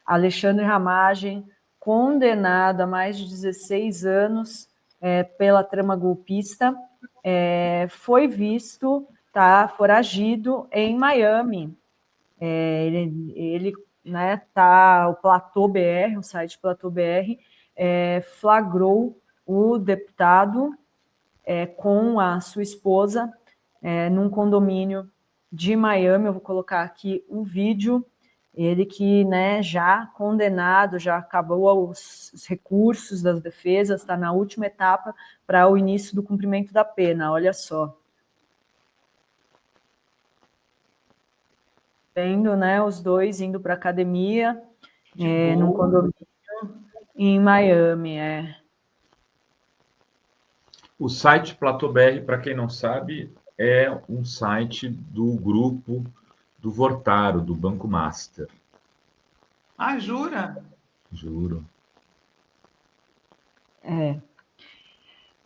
Alexandre Ramagem, condenado a mais de 16 anos pela trama golpista, foi visto, tá, foragido em Miami. Ele né, o Platô BR, o site Platô BR, flagrou o deputado com a sua esposa num condomínio de Miami. Eu vou colocar aqui o vídeo. Ele que, né, já condenado, já acabou os recursos das defesas, está na última etapa para o início do cumprimento da pena. Olha só. Vendo, né, os dois indo para a academia, num condomínio em Miami. O site Platô BR, para quem não sabe, é um site do grupo do Vortaro, do Banco Master. Ah, jura? Juro.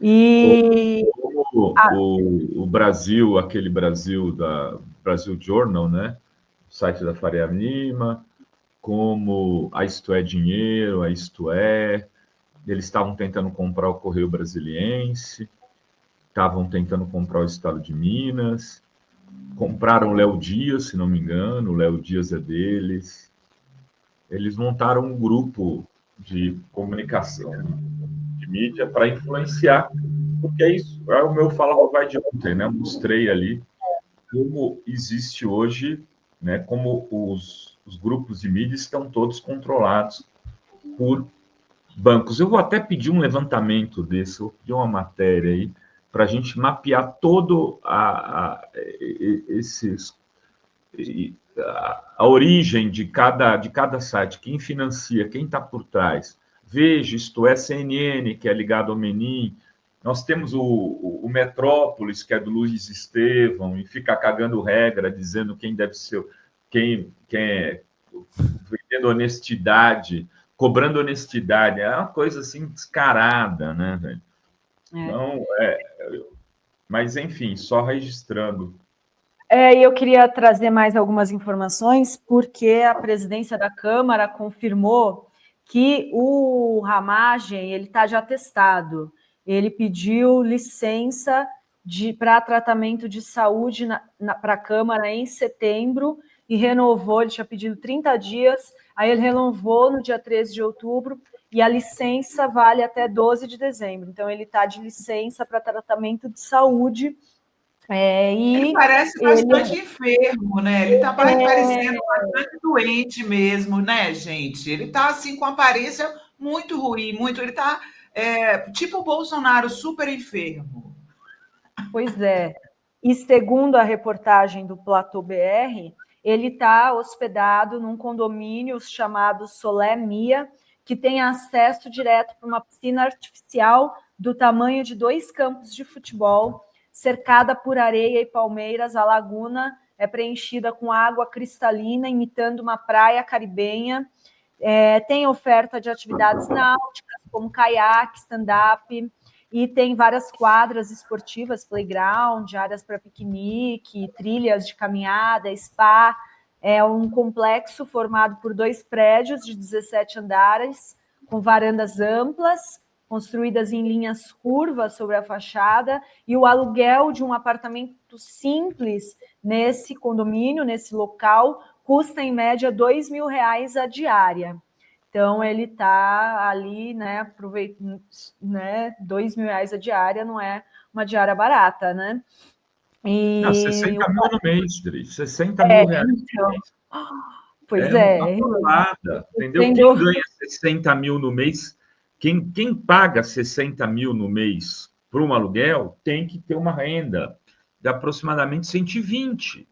E o Brasil, aquele Brasil da Brasil Journal, né? O site da Faria Lima, como a Isto é Dinheiro, a Isto é, eles estavam tentando comprar o Correio Brasiliense, estavam tentando comprar o Estado de Minas, compraram o Léo Dias, se não me engano, o Léo Dias é deles. Eles montaram um grupo de comunicação, de mídia, para influenciar, porque é isso, é o meu Fala Vai de ontem, né? Eu mostrei ali como existe hoje, né? Como os grupos de mídia estão todos controlados por bancos. Eu vou até pedir um levantamento desse, vou pedir uma matéria aí, para a gente mapear todo a origem de cada site, quem financia, quem está por trás. Veja, isto é CNN, que é ligado ao Menin. Nós temos o Metrópolis, que é do Luiz Estevão, e fica cagando regra, dizendo quem deve ser, quem é vendendo honestidade, cobrando honestidade. É uma coisa assim descarada, né, velho? Não, mas enfim, só registrando. E eu queria trazer mais algumas informações, porque a presidência da Câmara confirmou que o Ramagem ele está já testado. Ele pediu licença para tratamento de saúde para a Câmara em setembro e renovou, ele tinha pedido 30 dias, aí ele renovou no dia 13 de outubro e a licença vale até 12 de dezembro. Então, ele está de licença para tratamento de saúde. Ele parece bastante enfermo, né? Ele está parecendo bastante doente mesmo, né, gente? Ele está assim com aparência muito ruim, muito. Ele está tipo o Bolsonaro, super enfermo. Pois é. E segundo a reportagem do Platô BR, ele está hospedado num condomínio chamado Solé Mia, que tem acesso direto para uma piscina artificial do tamanho de 2 campos de futebol, cercada por areia e palmeiras. A laguna é preenchida com água cristalina, imitando uma praia caribenha. Tem oferta de atividades náuticas, como caiaque, stand-up, e tem várias quadras esportivas, playground, áreas para piquenique, trilhas de caminhada, spa. É um complexo formado por 2 prédios de 17 andares, com varandas amplas, construídas em linhas curvas sobre a fachada, e o aluguel de um apartamento simples nesse condomínio, nesse local, custa, em média, R$2.000 a diária. Então, ele está ali, né, aproveitando, né, R$2.000 a diária não é uma diária barata, né? Não, 60 mil no mês, Dri. 60 mil reais então, no mês. Pois uma bolada, entendeu? Quem ganha 60 mil no mês, quem paga 60 mil no mês por um aluguel, tem que ter uma renda de aproximadamente 120.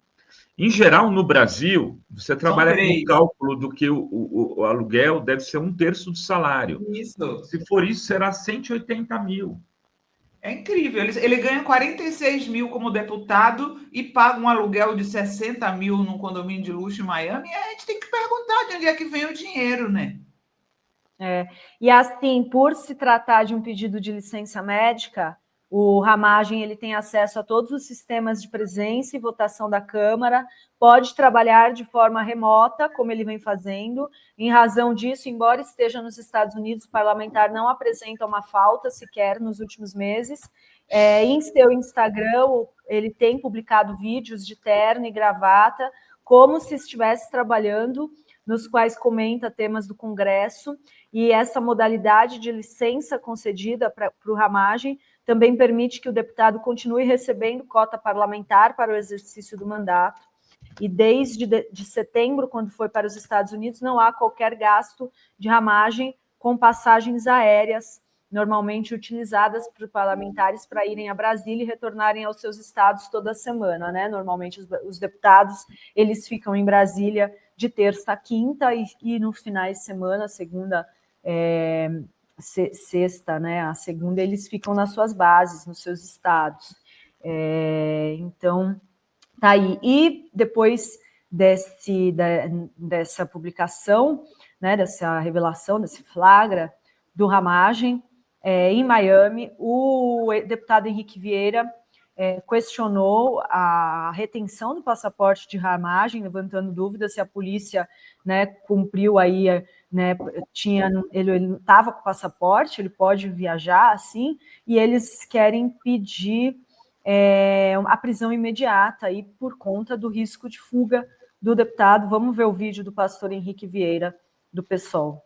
Em geral, no Brasil, você trabalha com o cálculo do que o aluguel deve ser 1/3 do salário. Isso. Se for isso, será 180 mil. É incrível. Ele ganha 46 mil como deputado e paga um aluguel de 60 mil num condomínio de luxo em Miami. E a gente tem que perguntar de onde é que vem o dinheiro, né? E assim, por se tratar de um pedido de licença médica, O Ramagem ele tem acesso a todos os sistemas de presença e votação da Câmara, pode trabalhar de forma remota, como ele vem fazendo. Em razão disso, embora esteja nos Estados Unidos, o parlamentar não apresenta uma falta sequer nos últimos meses. Em seu Instagram, ele tem publicado vídeos de terno e gravata, como se estivesse trabalhando, nos quais comenta temas do Congresso, e essa modalidade de licença concedida para o Ramagem também permite que o deputado continue recebendo cota parlamentar para o exercício do mandato. E desde de setembro, quando foi para os Estados Unidos, não há qualquer gasto de Ramagem com passagens aéreas, normalmente utilizadas por parlamentares para irem a Brasília e retornarem aos seus estados toda semana, né? Normalmente os deputados, eles ficam em Brasília de terça a quinta e no finais de semana, segunda, sexta, né? A segunda, eles ficam nas suas bases, nos seus estados. Então, tá aí. E depois dessa publicação, né? Dessa revelação, desse flagra do Ramagem, em Miami, o deputado Henrique Vieira questionou a retenção do passaporte de Ramagem, levantando dúvidas se a polícia, né, cumpriu aí, né, ele estava com o passaporte, ele pode viajar assim, e eles querem pedir a prisão imediata aí por conta do risco de fuga do deputado. Vamos ver o vídeo do pastor Henrique Vieira, do PSOL.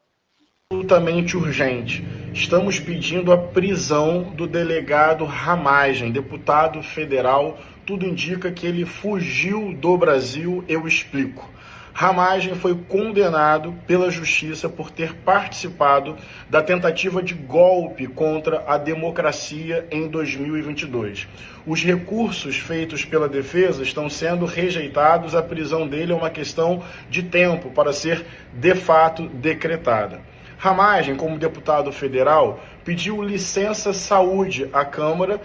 Absolutamente urgente. Estamos pedindo a prisão do delegado Ramagem, deputado federal. Tudo indica que ele fugiu do Brasil, eu explico. Ramagem foi condenado pela justiça por ter participado da tentativa de golpe contra a democracia em 2022. Os recursos feitos pela defesa estão sendo rejeitados, a prisão dele é uma questão de tempo para ser de fato decretada. Ramagem, como deputado federal, pediu licença saúde à Câmara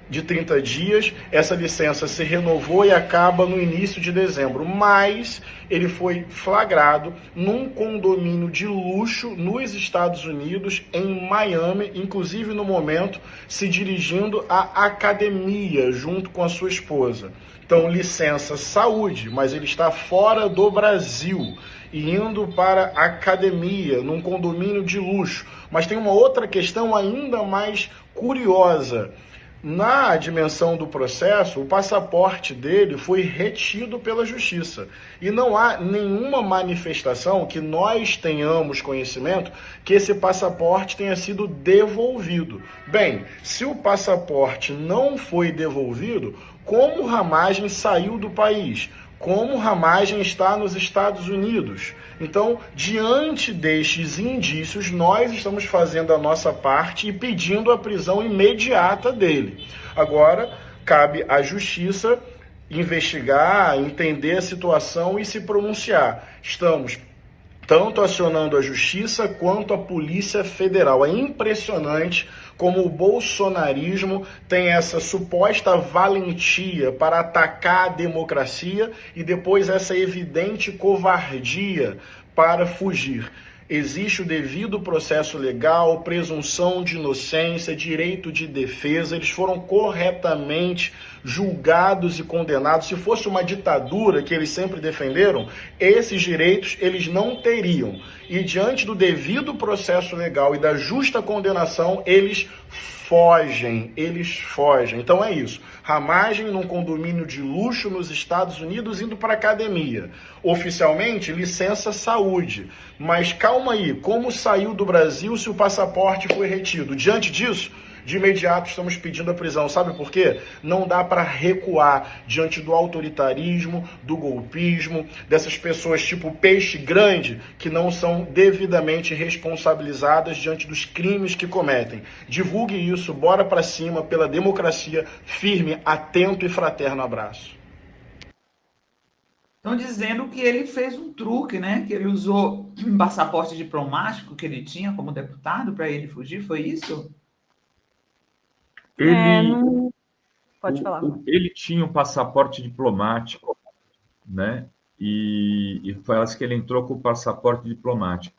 de 30 dias. Essa licença se renovou e acaba no início de dezembro, mas ele foi flagrado num condomínio de luxo nos Estados Unidos, em Miami, inclusive no momento se dirigindo à academia junto com a sua esposa. Então, licença saúde, mas ele está fora do Brasil e indo para a academia, num condomínio de luxo. Mas tem uma outra questão ainda mais curiosa. Na dimensão do processo, o passaporte dele foi retido pela justiça. E não há nenhuma manifestação que nós tenhamos conhecimento que esse passaporte tenha sido devolvido. Bem, se o passaporte não foi devolvido, como Ramagem saiu do país? Como Ramagem está nos Estados Unidos? Então, diante destes indícios, nós estamos fazendo a nossa parte e pedindo a prisão imediata dele. Agora, cabe à justiça investigar, entender a situação e se pronunciar. Estamos tanto acionando a justiça quanto a Polícia Federal. É impressionante como o bolsonarismo tem essa suposta valentia para atacar a democracia e depois essa evidente covardia para fugir. Existe o devido processo legal, presunção de inocência, direito de defesa, eles foram corretamente julgados e condenados. Se fosse uma ditadura que eles sempre defenderam, esses direitos eles não teriam. E diante do devido processo legal e da justa condenação, eles fogem. Então é isso. Ramagem num condomínio de luxo nos Estados Unidos indo para a academia. Oficialmente, licença saúde. Mas calma aí, como saiu do Brasil se o passaporte foi retido? Diante disso, de imediato estamos pedindo a prisão. Sabe por quê? Não dá para recuar diante do autoritarismo, do golpismo, dessas pessoas tipo peixe grande que não são devidamente responsabilizadas diante dos crimes que cometem. Divulgue isso, bora para cima pela democracia, firme, atento e fraterno abraço. Estão dizendo que ele fez um truque, né? Que ele usou um passaporte diplomático que ele tinha como deputado para ele fugir, foi isso? Pode falar. Ele tinha um passaporte diplomático, né? E parece que ele entrou com o passaporte diplomático.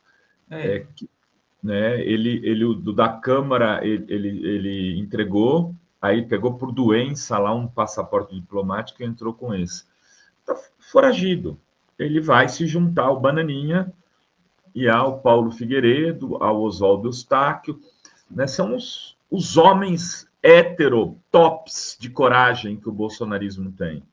Né? Ele da Câmara, ele entregou, aí pegou por doença lá um passaporte diplomático e entrou com esse. Está foragido. Ele vai se juntar ao Bananinha e ao Paulo Figueiredo, ao Oswaldo Eustáquio, né? São os homens hétero tops de coragem que o bolsonarismo tem,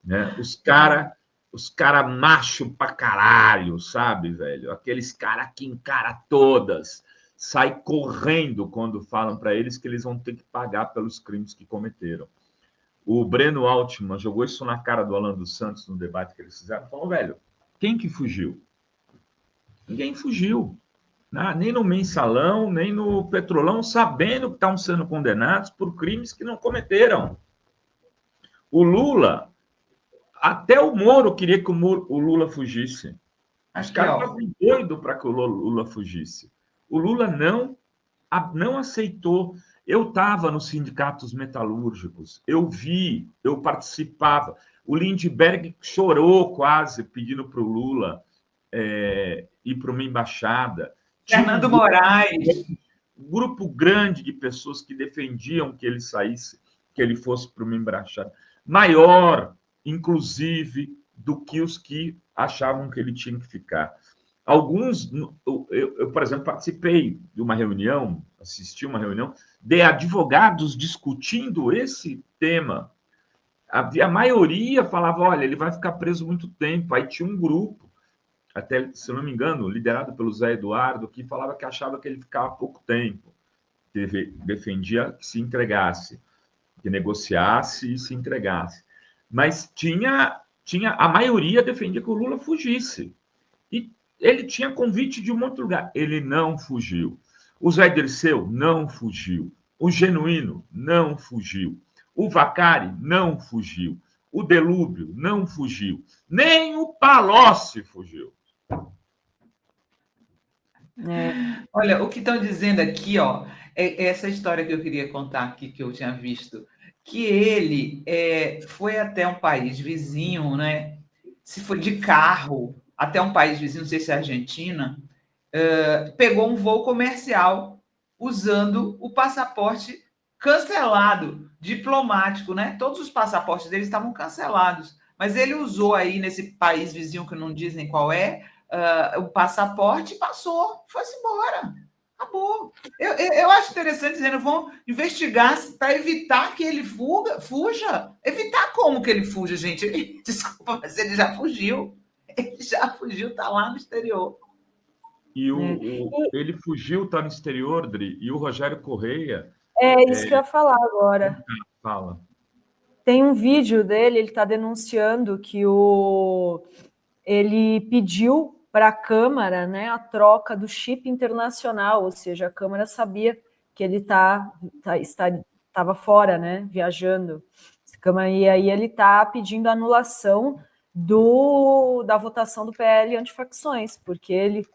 né? Os cara macho pra caralho, sabe, velho? Aqueles cara que encara todas, sai correndo quando falam para eles que eles vão ter que pagar pelos crimes que cometeram. O Breno Altman jogou isso na cara do Alan dos Santos no debate que eles fizeram. Falou, velho, quem que fugiu? Ninguém fugiu. Nem no Mensalão, nem no Petrolão, sabendo que estavam sendo condenados por crimes que não cometeram. O Lula, até o Moro queria que o Lula fugisse. Os caras estavam doidos para que o Lula fugisse. O Lula não aceitou. Eu estava nos sindicatos metalúrgicos, eu vi, eu participava. O Lindbergh chorou quase pedindo para o Lula ir para uma embaixada. Fernando Moraes. Um grupo grande de pessoas que defendiam que ele saísse, que ele fosse para uma embaixada. Maior, inclusive, do que os que achavam que ele tinha que ficar. Alguns, eu, por exemplo, participei de uma reunião, assisti uma reunião de advogados discutindo esse tema. A maioria falava, olha, ele vai ficar preso muito tempo. Aí tinha um grupo, até, se não me engano, liderado pelo Zé Eduardo, que falava que achava que ele ficava pouco tempo, que defendia que se entregasse, que negociasse e se entregasse. Mas a maioria defendia que o Lula fugisse. E ele tinha convite de um monte de lugar. Ele não fugiu. O Zé Dirceu não fugiu. O Genuíno não fugiu. O Vacari não fugiu. O Delúbio não fugiu. Nem o Palocci fugiu. Olha, o que estão dizendo aqui, ó, é essa história que eu queria contar aqui, que eu tinha visto, que ele foi até um país vizinho, né? Se foi de carro até um país vizinho, não sei se é Argentina, pegou um voo comercial usando o passaporte cancelado, diplomático, né? Todos os passaportes dele estavam cancelados, mas ele usou aí nesse país vizinho que não dizem qual é, o passaporte passou, foi-se embora. Acabou. Eu acho interessante dizendo, vão investigar para evitar que ele fuja. Evitar como que ele fuja, gente? Desculpa, mas ele já fugiu. Ele já fugiu, está lá no exterior. E ele fugiu, está no exterior, Dri, e o Rogério Correia... Isso que eu ia falar agora. Fala. Tem um vídeo dele, ele está denunciando que ele pediu para a Câmara, né, a troca do chip internacional, ou seja, a Câmara sabia que ele estava fora, né, viajando. E aí ele está pedindo a anulação da votação do PL antifacções, porque ele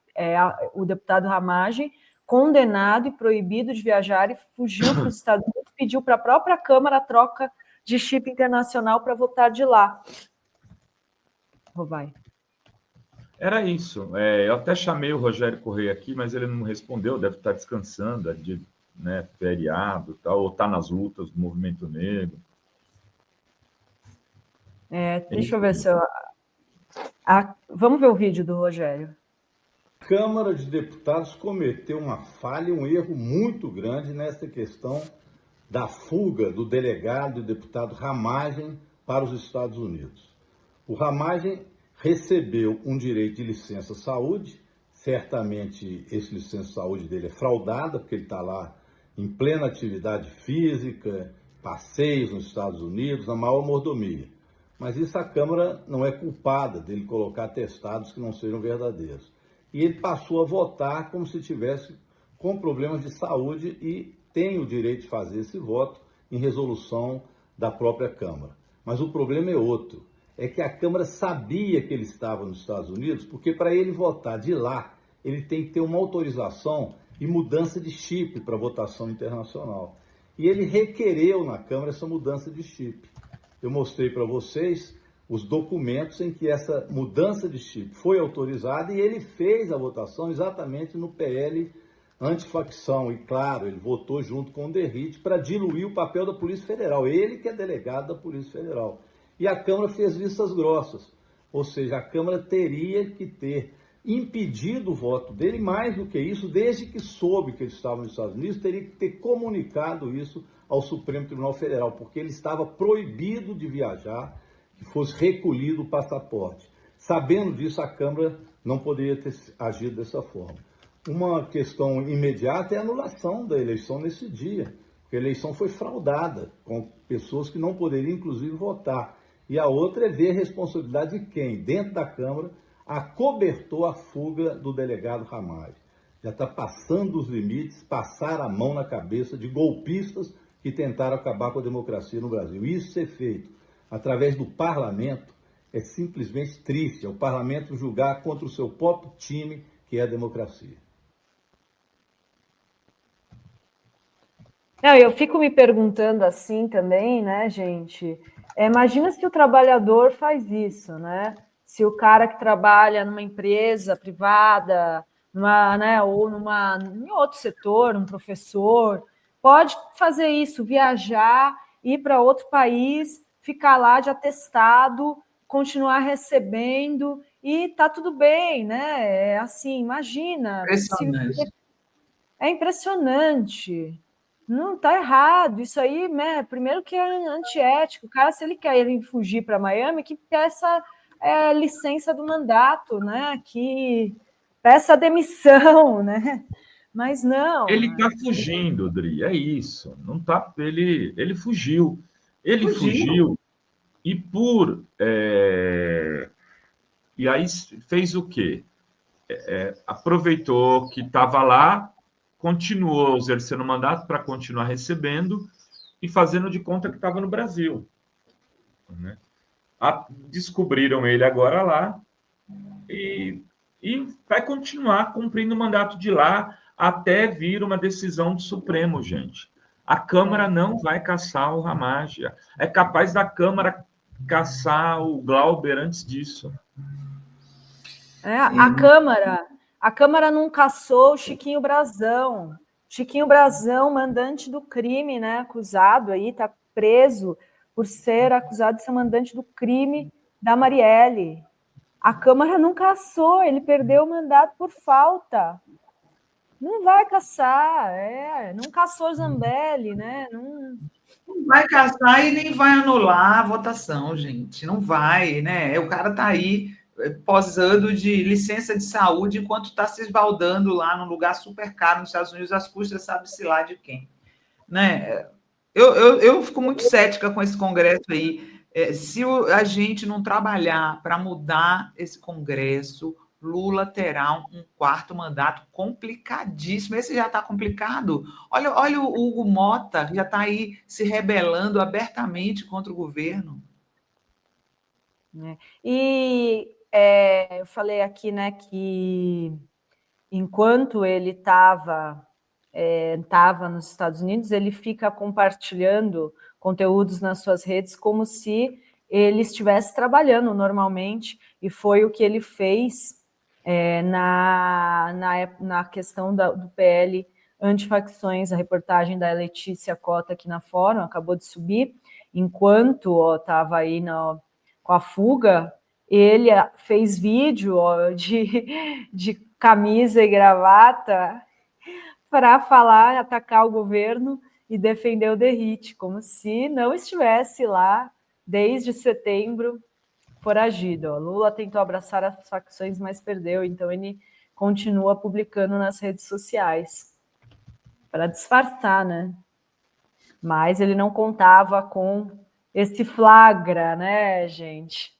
o deputado Ramagem, condenado e proibido de viajar, e fugiu para os Estados Unidos, pediu para a própria Câmara a troca de chip internacional para votar de lá. Vai. Era isso. Eu até chamei o Rogério Correia aqui, mas ele não respondeu, deve estar descansando, né, feriado, tal, ou está nas lutas do movimento negro. Deixa eu ver se eu... Vamos ver o vídeo do Rogério. A Câmara de Deputados cometeu uma falha, um erro muito grande nessa questão da fuga do delegado e deputado Ramagem para os Estados Unidos. O Ramagem recebeu um direito de licença-saúde, certamente esse licença-saúde dele é fraudada, porque ele está lá em plena atividade física, passeios nos Estados Unidos, na maior mordomia. Mas isso a Câmara não é culpada dele colocar atestados que não sejam verdadeiros. E ele passou a votar como se tivesse com problemas de saúde e tem o direito de fazer esse voto em resolução da própria Câmara. Mas o problema é outro, é que a Câmara sabia que ele estava nos Estados Unidos, porque para ele votar de lá, ele tem que ter uma autorização e mudança de chip para votação internacional. E ele requereu na Câmara essa mudança de chip. Eu mostrei para vocês os documentos em que essa mudança de chip foi autorizada e ele fez a votação exatamente no PL antifacção, e claro, ele votou junto com o Derrite para diluir o papel da Polícia Federal, ele que é delegado da Polícia Federal. E a Câmara fez vistas grossas, ou seja, a Câmara teria que ter impedido o voto dele, mais do que isso, desde que soube que ele estava nos Estados Unidos, teria que ter comunicado isso ao Supremo Tribunal Federal, porque ele estava proibido de viajar, que fosse recolhido o passaporte. Sabendo disso, a Câmara não poderia ter agido dessa forma. Uma questão imediata é a anulação da eleição nesse dia, porque a eleição foi fraudada, com pessoas que não poderiam, inclusive, votar. E a outra é ver a responsabilidade de quem, dentro da Câmara, acobertou a fuga do delegado Ramagem. Já está passando os limites, passar a mão na cabeça de golpistas que tentaram acabar com a democracia no Brasil. Isso ser feito através do parlamento é simplesmente triste. É o parlamento julgar contra o seu próprio time, que é a democracia. Não, eu fico me perguntando assim também, né, gente? Imagina se o trabalhador faz isso, né? Se o cara que trabalha numa empresa privada, né, ou em outro setor, um professor, pode fazer isso, viajar, ir para outro país, ficar lá de atestado, continuar recebendo, e tá tudo bem, né? É assim, imagina. É impressionante. Não, tá errado. Isso aí, né? Primeiro que é antiético. O cara, se ele quer ir fugir para Miami, que peça licença do mandato, né? Que peça demissão, né? Mas não. Ele está fugindo, Dri, é isso. Não tá, ele fugiu. Ele fugiu e e aí fez o quê? Aproveitou que estava lá, continuou exercendo o mandato para continuar recebendo e fazendo de conta que estava no Brasil. Né? Descobriram ele agora lá e vai continuar cumprindo o mandato de lá até vir uma decisão do Supremo, gente. A Câmara não vai caçar o Ramagem. É capaz da Câmara caçar o Glauber antes disso. A Câmara não caçou o Chiquinho Brazão. Chiquinho Brazão, mandante do crime, né? Acusado aí, está preso por ser acusado de ser mandante do crime da Marielle. A Câmara não caçou, ele perdeu o mandato por falta. Não vai caçar, não caçou Zambelli, né? Não vai caçar e nem vai anular a votação, gente. Não vai, né? O cara está aí posando de licença de saúde enquanto está se esbaldando lá num lugar super caro nos Estados Unidos, às custas sabe-se lá de quem. Né? Eu fico muito cética com esse Congresso aí. Se a gente não trabalhar para mudar esse Congresso, Lula terá um quarto mandato complicadíssimo. Esse já está complicado. Olha o Hugo Mota, que já está aí se rebelando abertamente contra o governo. E eu falei aqui, né, que enquanto ele estava nos Estados Unidos, ele fica compartilhando conteúdos nas suas redes como se ele estivesse trabalhando normalmente, e foi o que ele fez na questão do PL antifacções, a reportagem da Letícia Cota aqui na Fórum, acabou de subir, enquanto estava aí com a fuga, ele fez vídeo de camisa e gravata para falar, atacar o governo e defender o Derrite, como se não estivesse lá desde setembro foragido. Lula tentou abraçar as facções, mas perdeu, então ele continua publicando nas redes sociais para disfarçar, né? Mas ele não contava com esse flagra, né, gente?